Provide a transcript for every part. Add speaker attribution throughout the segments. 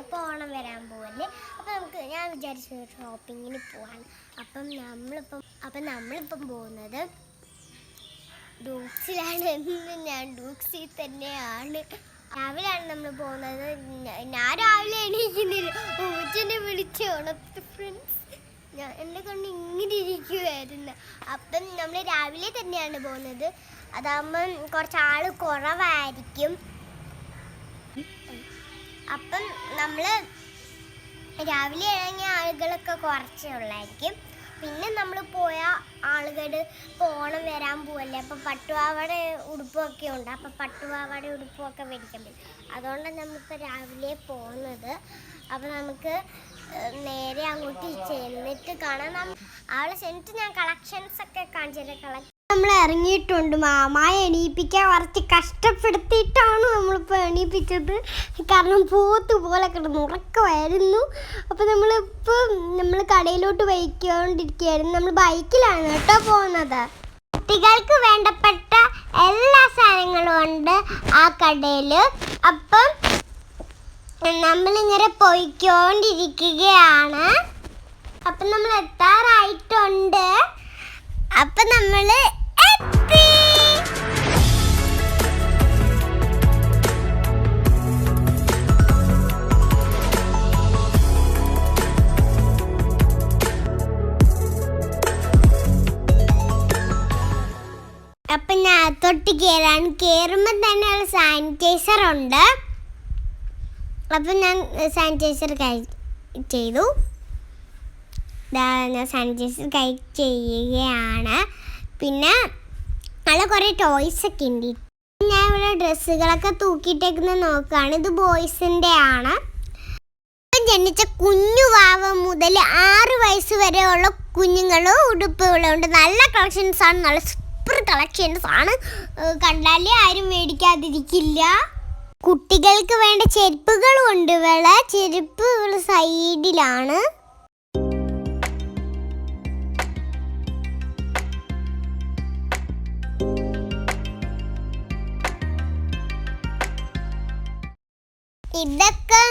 Speaker 1: ഇപ്പോൾ ഓണം വരാൻ പോവല്ലേ. അപ്പോൾ ഞാൻ വിചാരിച്ചു ഷോപ്പിങ്ങിന് പോവാണ്. അപ്പം നമ്മളിപ്പം പോകുന്നത് ഡൂക്സിലാണ്. ഞാൻ ഡൂക്സിൽ തന്നെയാണ്. രാവിലെയാണ് നമ്മൾ പോകുന്നത്. ഞാൻ രാവിലെ എണീക്കുന്നില്ല, ഊച്ചനെ വിളിച്ച് ഉണർത്തി ഫ്രണ്ട്സ്. എന്നെ കൊണ്ട് ഇങ്ങനെ ഇരിക്കുമായിരുന്നു. അപ്പം നമ്മൾ രാവിലെ തന്നെയാണ് പോകുന്നത്. അതാകുമ്പം കുറച്ചാൾ കുറവായിരിക്കും. അപ്പം നമ്മൾ രാവിലെ ഇറങ്ങിയ ആളുകളൊക്കെ കുറച്ചേ ഉള്ളായിരിക്കും. പിന്നെ നമ്മൾ പോയ ആളുകൾ ഇപ്പോൾ ഓണം വരാൻ പോവല്ലേ, അപ്പോൾ പട്ടുപാവാട ഉടുപ്പൊക്കെ ഉണ്ട്. അപ്പോൾ പട്ടുപാവാട ഉടുപ്പൊക്കെ മേടിക്കാൻ പറ്റും. അതുകൊണ്ടാണ് നമ്മളിപ്പോൾ രാവിലെ പോകുന്നത്. അപ്പോൾ നമുക്ക് നേരെ അങ്ങോട്ട് ചെന്നിട്ട് കാണാം. അവളെ ചെന്നിട്ട് ഞാൻ കളക്ഷൻസൊക്കെ കാണിച്ചു. നമ്മൾ ഇറങ്ങിയിട്ടുണ്ട്. മാമായ എണീപ്പിക്കാൻ കുറച്ച് കഷ്ടപ്പെടുത്തിയിട്ടാണ് നമ്മളിപ്പോൾ എണീപ്പിച്ചത്. കാരണം പോത്ത് പോലെ കിടന്ന് ഉറക്കമായിരുന്നു. അപ്പോൾ നമ്മൾ കടയിലോട്ട് പോയിക്കൊണ്ടിരിക്കുകയായിരുന്നു. നമ്മൾ ബൈക്കിലാണ് കേട്ടോ പോകുന്നത്. കുട്ടികൾക്ക് വേണ്ടപ്പെട്ട എല്ലാ സാധനങ്ങളും ഉണ്ട് ആ കടയിൽ. അപ്പം നമ്മളിങ്ങനെ പോയിക്കൊണ്ടിരിക്കുകയാണ്. അപ്പം നമ്മൾ എത്താറായിട്ടുണ്ട്. അപ്പം നമ്മൾ എത്തി. അപ്പം ഞാൻ അകത്തോട്ട് കയറുമ്പോൾ തന്നെ ഒരു സാനിറ്റൈസർ ഉണ്ട്. അപ്പം ഞാൻ സാനിറ്റൈസർ ചെയ്തു. ഞാൻ സാനിറ്റൈസർ ചെയ്യുകയാണ്. പിന്നെ നല്ല കുറേ ടോയ്സൊക്കെ ഉണ്ട്. ഞാൻ ഇവിടെ ഡ്രസ്സുകളൊക്കെ തൂക്കിയിട്ടേക്കുന്നത് നോക്കുകയാണ്. ഇത് ബോയ്സിൻ്റെ ആണ്. ജനിച്ച കുഞ്ഞു വാവ മുതൽ 6 വയസ്സ് വരെയുള്ള കുഞ്ഞുങ്ങളും ഉടുപ്പുകളും ഉണ്ട്. നല്ല കളക്ഷൻസ് ആണ്, നല്ല സൂപ്പർ കളക്ഷൻസ് ആണ്. കണ്ടാലേ ആരും മേടിക്കാതിരിക്കില്ല. കുട്ടികൾക്ക് വേണ്ട ചെരുപ്പുകളും ഉണ്ട്. ചെരുപ്പ് സൈഡിലാണ്. ഇതൊക്കെ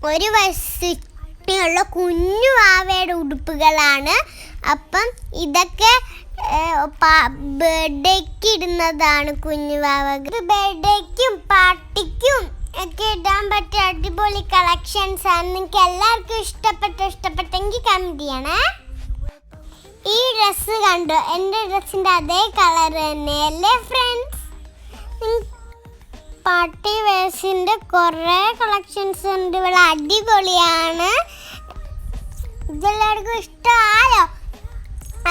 Speaker 1: 1 വയസ്സുള്ള കുഞ്ഞു വാവയുടെ ഉടുപ്പുകളാണ്. അപ്പം ഇതൊക്കെ ബർത്ത്ഡേക്ക് ഇടുന്നതാണ് കുഞ്ഞു വാവകൾ. ബർത്ത്ഡേക്കും പാർട്ടിക്കും ഒക്കെ ഇടാൻ പറ്റിയ അടിപൊളി കളക്ഷൻസ് ആണ്. നിങ്ങൾക്ക് എല്ലാവർക്കും ഇഷ്ടപ്പെട്ടെങ്കിൽ കമന്റ് ചെയ്യണേ. ഈ ഡ്രസ്സ് കണ്ടോ? എൻ്റെ ഡ്രസ്സിൻ്റെ അതേ കളർ തന്നെയല്ലേ ഫ്രണ്ട്സ്? പാർട്ടി വെയർസിൻ്റെ കുറേ കളക്ഷൻസ് ഉണ്ട്. ഇവിടെ അടിപൊളിയാണ്. ഇതെല്ലാവർക്കും ഇഷ്ടമായോ?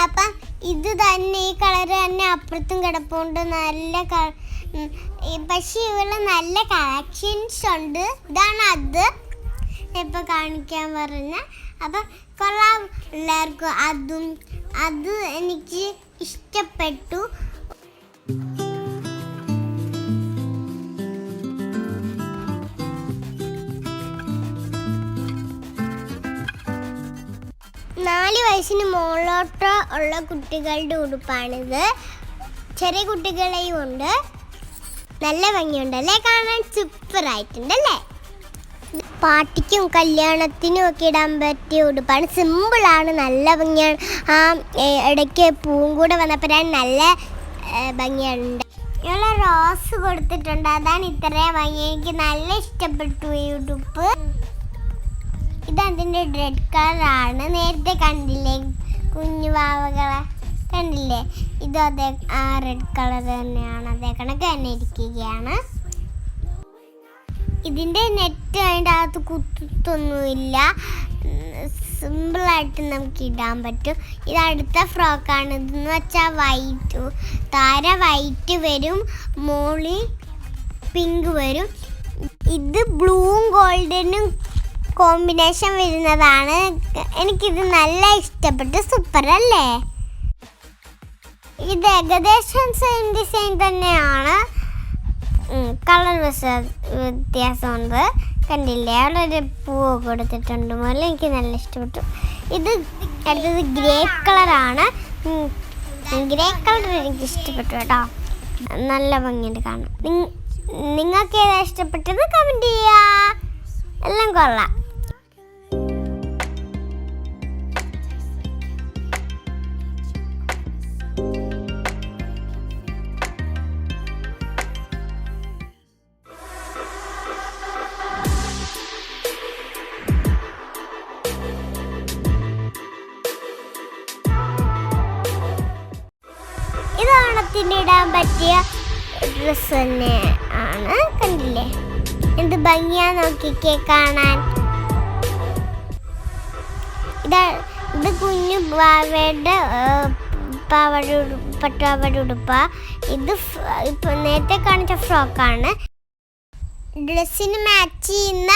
Speaker 1: അപ്പം ഇത് തന്നെ, ഈ കളർ തന്നെ അപ്പുറത്തും കിടപ്പുണ്ട്. നല്ല പക്ഷേ ഇവിടെ നല്ല കളക്ഷൻസ് ഉണ്ട്. ഇതാണ് അത് ഇപ്പം കാണിക്കാൻ പറഞ്ഞ. അപ്പം കൊള്ളാം എല്ലാവർക്കും. അത് എനിക്ക് ഇഷ്ടപ്പെട്ടു. നാല് വയസ്സിന് മുകളിലോട്ട് ഉള്ള കുട്ടികളുടെ ഉടുപ്പാണിത്. ചെറിയ കുട്ടികളെയും ഉണ്ട്. നല്ല ഭംഗിയുണ്ടല്ലേ, കാണാൻ സൂപ്പറായിട്ടുണ്ടല്ലേ. പാർട്ടിക്കും കല്യാണത്തിനും ഒക്കെ ഇടാൻ പറ്റിയ ഉടുപ്പാണ്. സിമ്പിളാണ്, നല്ല ഭംഗിയാണ്. ഇടയ്ക്ക് പൂവും കൂടെ വന്നപ്പോൾ നല്ല ഭംഗിയുണ്ട്. ഇവള റോസ് കൊടുത്തിട്ടുണ്ട്, അതാണ് ഇത്രയും ഭംഗി. എനിക്ക് നല്ല ഇഷ്ടപ്പെട്ടു ഈ ഉടുപ്പ്. ഇതതിൻ്റെ റെഡ് കളറാണ്. നേരത്തെ കണ്ടില്ലേ കുഞ്ഞു വാവകളെ കണ്ടില്ലേ? ഇതും ആ റെഡ് കളർ തന്നെയാണ്. അതേ കണക്ക് തന്നെ ഇരിക്കുകയാണ്. ഇതിൻ്റെ നെറ്റ് അതിൻ്റെ അകത്ത് കുത്തൊന്നുമില്ല. സിമ്പിളായിട്ട് നമുക്ക് ഇടാൻ പറ്റും. ഇത് അടുത്ത ഫ്രോക്കാണ്. ഇതെന്ന് വെച്ചാൽ വൈറ്റ് വരും, മോളി പിങ്ക് വരും. ഇത് ബ്ലൂവും ഗോൾഡനും കോമ്പിനേഷൻ വരുന്നതാണ്. എനിക്കിത് നല്ല ഇഷ്ടപ്പെട്ടു. സൂപ്പർ അല്ലേ? ഇത് ഏകദേശം സെയിം ഡിസൈൻ തന്നെയാണ്. കളർ വ്യത്യാസമുണ്ട്. കണ്ടില്ലേ? അവിടെ ഒരു പൂവ് കൊടുത്തിട്ടുണ്ട് പോലെ. എനിക്ക് നല്ല ഇഷ്ടപ്പെട്ടു. ഇത് അടുത്തത് ഗ്രേ കളറാണ്. ഗ്രേ കളർ എനിക്ക് ഇഷ്ടപ്പെട്ടു കേട്ടോ. നല്ല ഭംഗിയുണ്ട് കാണാൻ. നിങ്ങൾക്ക് ഏതാ ഇഷ്ടപ്പെട്ടത് കമൻറ്റ് ചെയ്യുക. എല്ലാം കൊള്ളാം. ഇത് ഓണത്തിനിടാൻ പറ്റിയ ഡ്രസ്സ് തന്നെ ആണ്. കണ്ടില്ലേ എന്ത് ഭംഗിയാ നോക്കിക്കേ കാണാൻ. ഇത് കുഞ്ഞു പാവയുടെ പട്ടുപാവയുടെ ഉടുപ്പ. ഇത് ഇപ്പൊ നേരത്തെ കാണിച്ച ഫ്രോക്കാണ്. ഡ്രസ്സിന് മാച്ച് ചെയ്യുന്ന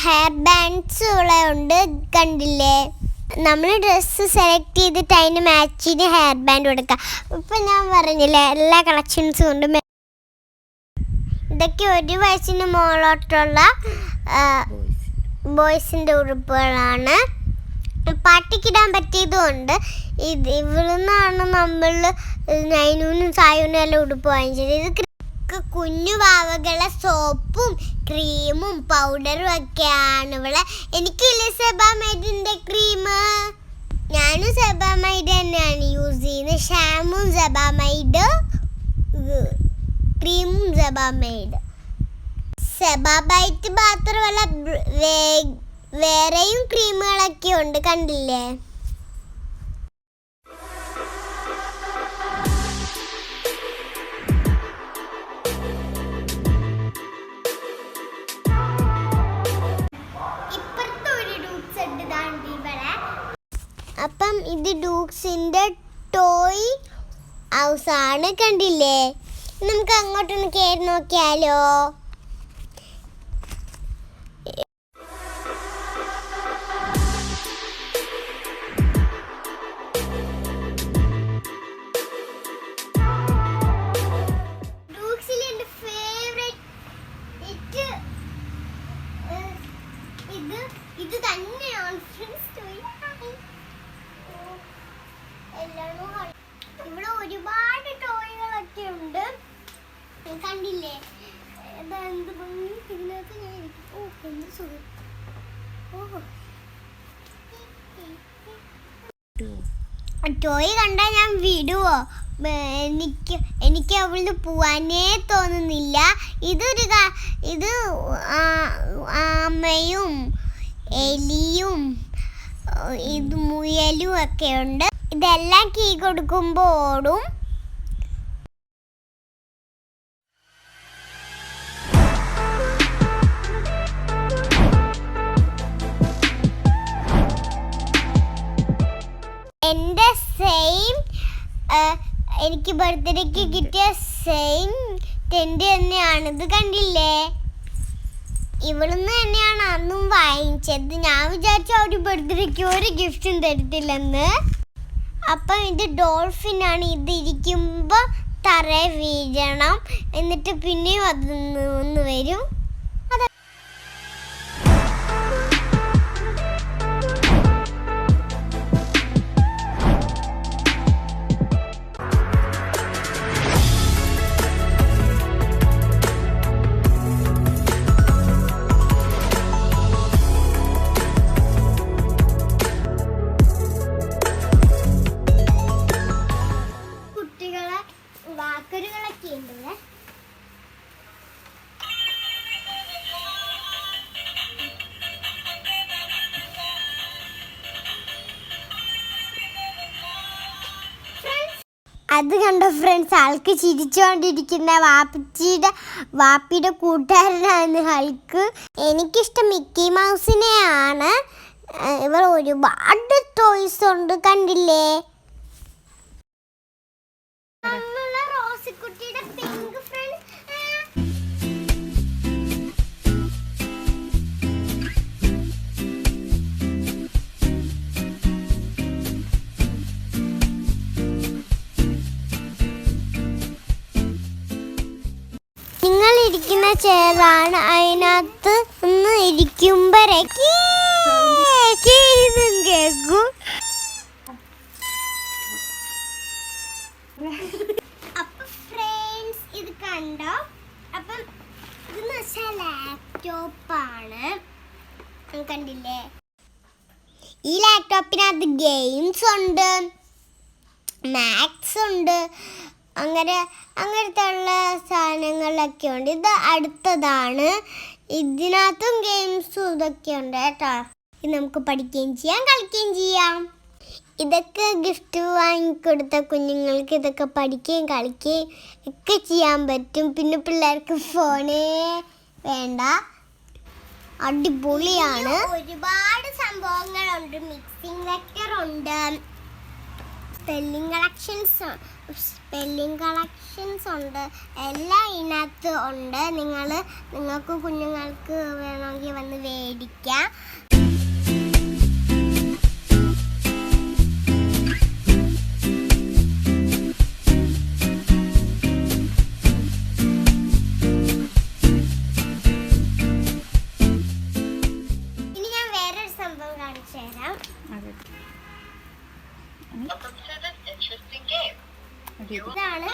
Speaker 1: ഹെയർ ബാൻഡ്സ് ഉണ്ട്. കണ്ടില്ലേ, നമ്മൾ ഡ്രസ്സ് സെലക്ട് ചെയ്തിട്ട് അതിന് മാച്ച് ചെയ്ത് ഹെയർ ബാൻഡ് കൊടുക്കുക. ഇപ്പം ഞാൻ പറഞ്ഞില്ലേ എല്ലാ കളക്ഷൻസും ഉണ്ട്. ഇതൊക്കെ 1 വയസ്സിന് മുകളിലോട്ടുള്ള ബോയ്സിൻ്റെ ഉടുപ്പുകളാണ്. പാട്ടിക്കിടാൻ പറ്റിയതുകൊണ്ട് ഇവിടുന്നാണ് നമ്മൾ നൈനൂനും സായൂനും എല്ലാം ഉടുപ്പ് വാങ്ങിച്ചത്. ഇത് കുഞ്ഞു പാവകളെ സോപ്പും ക്രീമും പൗഡറും ഒക്കെയാണ് ഇവിടെ. എനിക്കില്ലേ സെബാമൈഡിൻ്റെ ക്രീം, ഞാനും സെബാമൈഡ് തന്നെയാണ് യൂസ് ചെയ്യുന്നത്. ഷാമ്പും സെബാമൈഡ്, ക്രീമും സെബാമൈഡ്. സെബാമൈഡ് മാത്രമല്ല വേറെയും ക്രീമുകളൊക്കെ ഉണ്ട്. കണ്ടില്ലേ, അപ്പം ഇത് ഡൂക്സിൻ്റെ ടോയ് ഹൗസ് ആണ്. കണ്ടില്ലേ, നമുക്ക് അങ്ങോട്ടൊന്ന് കയറി നോക്കിയാലോ. ഡൂക്സിലെ എൻ്റെ ഫേവറേറ്റ് ഇത് തന്നെയാണ് ഫ്രണ്ട്സ്. ഇവിടെ ഒരുപാട് ടോയ്കളൊക്കെ ഉണ്ട്. കണ്ടില്ലേ, എന്ത് ഭംഗി. ഇതിനകത്ത് ഞാൻ എന്ത് സുഖം. ടോയ് കണ്ടാൽ ഞാൻ വിടുവോ? എനിക്ക് അവിടുന്ന് പോവാനേ തോന്നുന്നില്ല. ഇത് ആമയും എലിയും ഇത് മുയലും ഒക്കെ ഉണ്ട്. ഇതെല്ലാം കീ കൊടുക്കുമ്പോൾ ഓടും. എൻ്റെ സെയിം എനിക്ക് ബർത്ത്ഡേക്ക് കിട്ടിയ സെയിം ടെൻറ്റ് തന്നെയാണിത്. കണ്ടില്ലേ, ഇവിടുന്ന് തന്നെയാണ് അന്നും വാങ്ങിച്ചത്. ഞാൻ വിചാരിച്ചു ഒരു ബർത്ത്ഡേക്ക് ഒരു ഗിഫ്റ്റും തരത്തില്ലെന്ന്. അപ്പം ഇത് ഡോൾഫിനാണ്. ഇത് ഇരിക്കുമ്പോൾ തറയെ വീഴണം, എന്നിട്ട് പിന്നെയും അതൊന്ന് വരും. വാക്കറുകളൊക്കെ ഉണ്ട് ഇവിടെ. അത് കണ്ടോ ഫ്രണ്ട്സ്, ആൾക്ക് ചിരിച്ചുകൊണ്ടിരിക്കുന്ന വാപ്പിയുടെ കൂട്ടുകാരനാണ് ഹൾക്ക്. എനിക്കിഷ്ടം മിക്കി മൗസിനെയാണ്. ഇവർ ഒരുപാട് ടോയ്സ് ഉണ്ട്. കണ്ടില്ലേ, റോസിക്കുട്ടിയുടെ പിങ്ക് ഫ്രണ്ട്സ്. നിങ്ങളിരിക്കുന്ന ചെയറാണ്. അതിനകത്ത് ഒന്ന് ഇരിക്കുമ്പോഴേക്കും കേൾക്കും. അപ്പൊ ഫ്രണ്ട്സ് ഇത് കണ്ടോ. അപ്പം ഇതെന്ന് വെച്ചാൽ ലാപ്ടോപ്പാണ്. കണ്ടില്ലേ? ഈ ലാപ്ടോപ്പിനകത്ത് ഗെയിംസ് ഉണ്ട്, മാത്സ് ഉണ്ട്, അങ്ങനത്തെ ഉള്ള സാധനങ്ങളൊക്കെ ഉണ്ട്. ഇത് അടുത്തതാണ്. ഇതിനകത്തും ഗെയിംസും ഇതൊക്കെ ഉണ്ട് കേട്ടോ. ഇത് നമുക്ക് പഠിക്കുകയും ചെയ്യാം, കളിക്കുകയും ചെയ്യാം. ഇതൊക്കെ ഗിഫ്റ്റ് വാങ്ങിക്കൊടുത്ത കുഞ്ഞുങ്ങൾക്ക് ഇതൊക്കെ പഠിക്കുകയും കളിക്കുകയും ഒക്കെ ചെയ്യാൻ പറ്റും. പിന്നെ പിള്ളേർക്ക് ഫോണേ വേണ്ട, അടിപൊളിയാണ്. ഒരുപാട് സംഭവങ്ങളുണ്ട്. മിക്സിംഗ് വെക്ടർ ഉണ്ട്, സ്പെല്ലിംഗ് കളക്ഷൻസ് ഉണ്ട്, എല്ലാം ഇതിനകത്ത് ഉണ്ട്. നിങ്ങൾക്ക് കുഞ്ഞുങ്ങൾക്ക് വേണമെങ്കിൽ വന്ന് മേടിക്കാം. ഇനി ഞാൻ വേറൊരു സംഭവം കാണിച്ചു തരാം. ഇതാണ്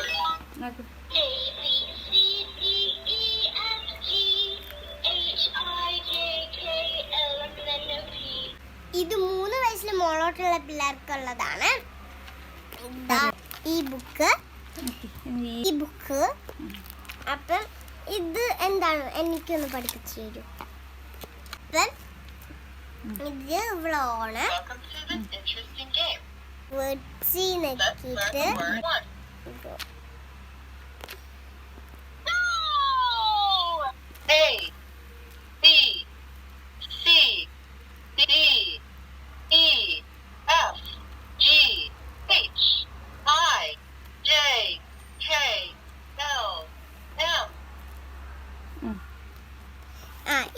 Speaker 1: ഇത് 3 വയസ്സിന് മുകളിലോട്ടുള്ള പിള്ളേർക്കുള്ളതാണ്. ഈ ബുക്ക് അപ്പം ഇത് എന്താണ് എനിക്കൊന്ന് പഠിപ്പിച്ചു തരൂ. അപ്പം ഇത് ഇവളാണ്. വേർഡ്സി നെക്കിയിട്ട്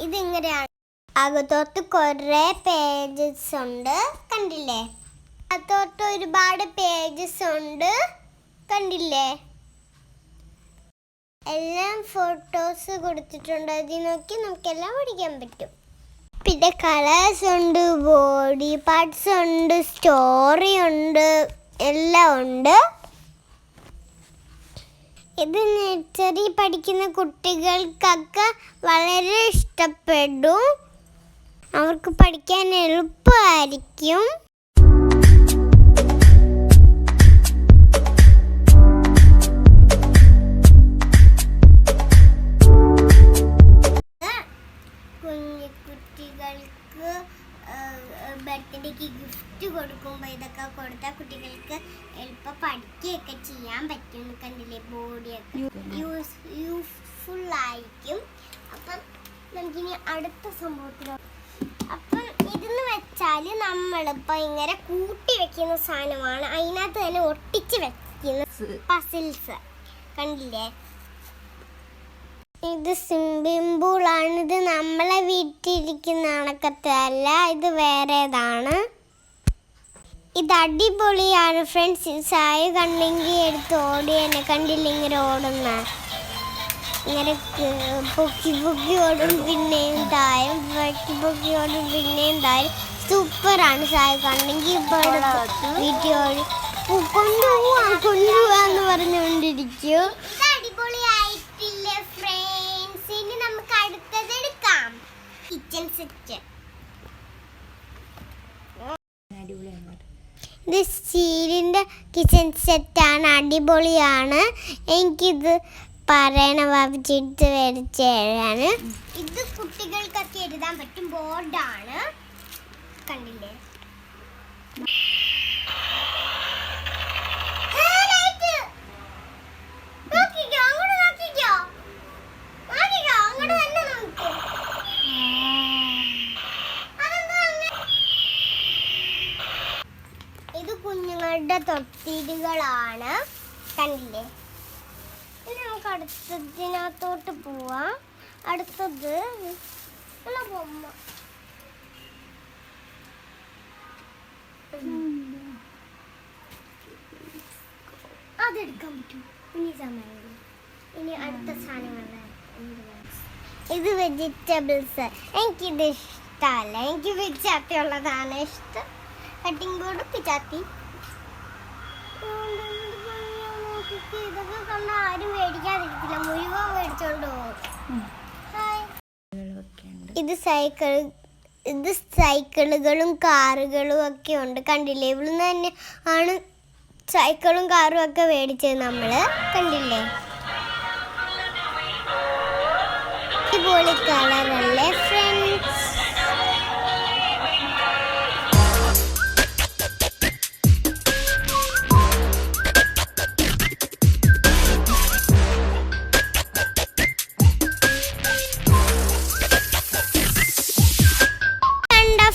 Speaker 1: ഇതിങ്ങനെയാണ്. അകത്തോട്ട് കുറെ പേജസ് ഉണ്ട്, കണ്ടില്ലേ? അകത്തോട്ട് ഒരുപാട് പേജസ് ഉണ്ട്, കണ്ടില്ലേ? എല്ലാം ഫോട്ടോസ് കൊടുത്തിട്ടുണ്ട്. അതിൽ നോക്കി നമുക്കെല്ലാം പഠിക്കാൻ പറ്റും. പിന്നെ കളേഴ്സ് ഉണ്ട്, ബോഡി പാർട്സ് ഉണ്ട്, സ്റ്റോറി ഉണ്ട്, എല്ലാം ഉണ്ട്. ഇത് നഴ്സറി പഠിക്കുന്ന കുട്ടികൾക്കൊക്കെ വളരെ ഇഷ്ടപ്പെടും. അവർക്ക് പഠിക്കാൻ എളുപ്പമായിരിക്കും. കുട്ടികൾക്ക് ബർത്ത്ഡേക്ക് ഗിഫ്റ്റ് കൊടുക്കുമ്പോൾ ഇതൊക്കെ കൊടുത്താൽ കുട്ടികൾക്ക് എളുപ്പം പഠിക്കുകയൊക്കെ ചെയ്യാൻ പറ്റും. കണ്ടില്ലേ? ബോഡിയൊക്കെ യൂസ്ഫുൾ ആയിരിക്കും. അപ്പം നമുക്കിനി അടുത്ത സംഭവത്തിലോ. അപ്പം ഇതെന്ന് വെച്ചാൽ നമ്മളിപ്പോൾ ഇങ്ങനെ കൂട്ടി വെക്കുന്ന സാധനമാണ്. അതിനകത്ത് തന്നെ ഒട്ടിച്ച് വെക്കുന്ന പസിൽസ്, കണ്ടില്ലേ? ഇത് സിമ്പിളാണ്. ഇത് നമ്മളെ വീട്ടിലിരിക്കുന്ന കണക്കത്തല്ല, ഇത് വേറേതാണ്. ഇത് അടിപൊളിയാണ് ഫ്രണ്ട്സ്. സായ കണ്ടെങ്കിൽ എടുത്ത് ഓടി തന്നെ, കണ്ടില്ല? ഇങ്ങനെ ഓടുന്ന, ഇങ്ങനെ പൊക്കി ഓടും, പിന്നെയും തായും, പൊക്കി ഓടും, പിന്നെയും തായും. സൂപ്പറാണ്. സായ കണ്ടെങ്കിൽ ഇപ്പോൾ വീട്ടിൽ ഓടി കൊണ്ടുപോവാന്ന് പറഞ്ഞുകൊണ്ടിരിക്കും. അടിപൊളിയായിട്ടില്ലേ ഫ്രണ്ട്സ്? ഇനി നമുക്ക് അടുത്തത് എടുക്കാം. Kitchen set. ഇത് സ്റ്റീലിൻ്റെ കിച്ചൺ സെറ്റാണ്, അടിപൊളിയാണ്. എനിക്കിത് പറയണ വാപ്പിച്ചെടുത്ത് വരച്ച് എഴുതാന്. ഇത് കുട്ടികൾക്കൊക്കെ എഴുതാൻ പറ്റും ബോർഡാണ്, കണ്ടില്ലേ? ഇത് കുഞ്ഞുങ്ങളുടെ തൊട്ടിലുകളാണ്, കണ്ടില്ലേ? ഇനി നമുക്ക് അടുത്തതിനകത്തോട്ട് പോവാം. അടുത്തത് ബൊമ്മ. അതെടുക്കാൻ പറ്റും. ഇനി അടുത്ത സാധനങ്ങളാണ്. ഇത് വെജിറ്റബിൾസ്. എനിക്കിത് ഇഷ്ടമല്ല, എനിക്ക് പിച്ചാത്തി ഉള്ളതാണ് ഇഷ്ടം. കട്ടിംഗ് ബോർഡ്, പിച്ചാത്തി. ഇതൊക്കെ കണ്ട ആരും മേടിക്കാതിരിക്കില്ല, മുഴുവൻ മേടിച്ചോണ്ട് പോകും. ഇത് സൈക്കിൾ ഇത് സൈക്കിളുകളും കാറുകളും ഒക്കെ ഉണ്ട്. കണ്ടില്ലേ? ഇവിടുന്ന് തന്നെ ആണ് സൈക്കിളും കാറും ഒക്കെ മേടിച്ചത് നമ്മൾ. കണ്ടില്ലേ? അടിപൊളി കളറല്ലേ ഫ്രണ്ട്സ്?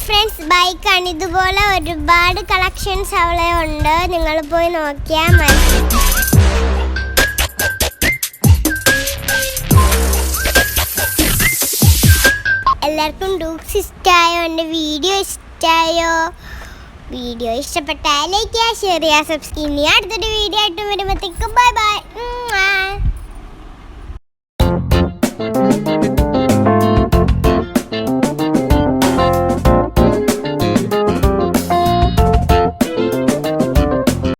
Speaker 1: ഫ്രണ്ട്സ്, ബൈക്കാണ്. ഇതുപോലെ ഒരുപാട് കളക്ഷൻസ് അവിടെ ഉണ്ട്. നിങ്ങൾ പോയി നോക്കിയാൽ മതി. എല്ലാവർക്കും ഡൂക്സ് ഇഷ്ടമായോ? എൻ്റെ വീഡിയോ ഇഷ്ടമായോ? വീഡിയോ ഇഷ്ടപ്പെട്ടാൽ ലൈക്ക് ചെയ്യുക, ഷെയർ ചെയ്യുക, സബ്സ്ക്രൈബ് ചെയ്യുക. അടുത്തൊരു വീഡിയോ ആയിട്ട് വരുമ്പോഴത്തേക്കും ബൈ ബൈ.